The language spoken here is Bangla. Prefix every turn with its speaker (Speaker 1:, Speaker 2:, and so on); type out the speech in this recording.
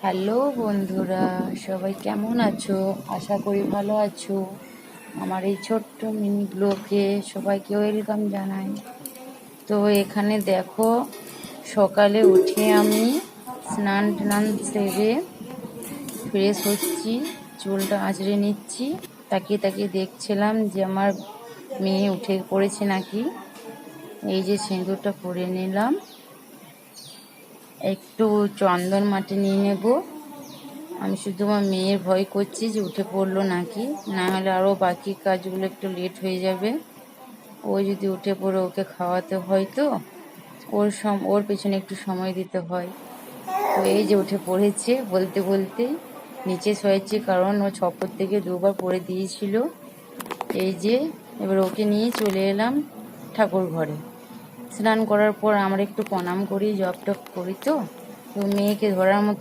Speaker 1: হ্যালো বন্ধুরা, সবাই কেমন আছো? আশা করি ভালো আছো। আমার এই ছোট্ট মিনি ব্লগে সবাইকে ওয়েলকাম জানাই। তো এখানে দেখো, সকালে উঠে আমি স্নান টান সেরে ফ্রেশ হচ্ছি, চুলটা আঁচড়ে নিচ্ছি। তাকিয়ে তাকিয়ে দেখছিলাম যে আমার মেয়ে উঠে পড়েছে নাকি। এই যে সিঁদুরটা পরে নিলাম, একটু চন্দন মাটি নিয়ে নেব। আমি শুধু আমার মেয়ের ভয় করছি যে উঠে পড়লো নাকি, না হলে আরও বাকি কাজগুলো একটু লেট হয়ে যাবে। ও যদি উঠে পড়ে ওকে খাওয়াতে হয়, তো ওর পেছনে একটু সময় দিতে হয়। তো এই যে উঠে পড়েছে, বলতে বলতে নিচে শোয়াচ্ছি, কারণ ও ছপর থেকে দুবার পড়ে দিয়েছিল। এই যে এবার ওকে নিয়ে চলে এলাম ঠাকুর ঘরে। স্নান করার পর আমরা একটু প্রণাম করি, জপ টপ করি। তো তো মেয়েকে ধরার মতো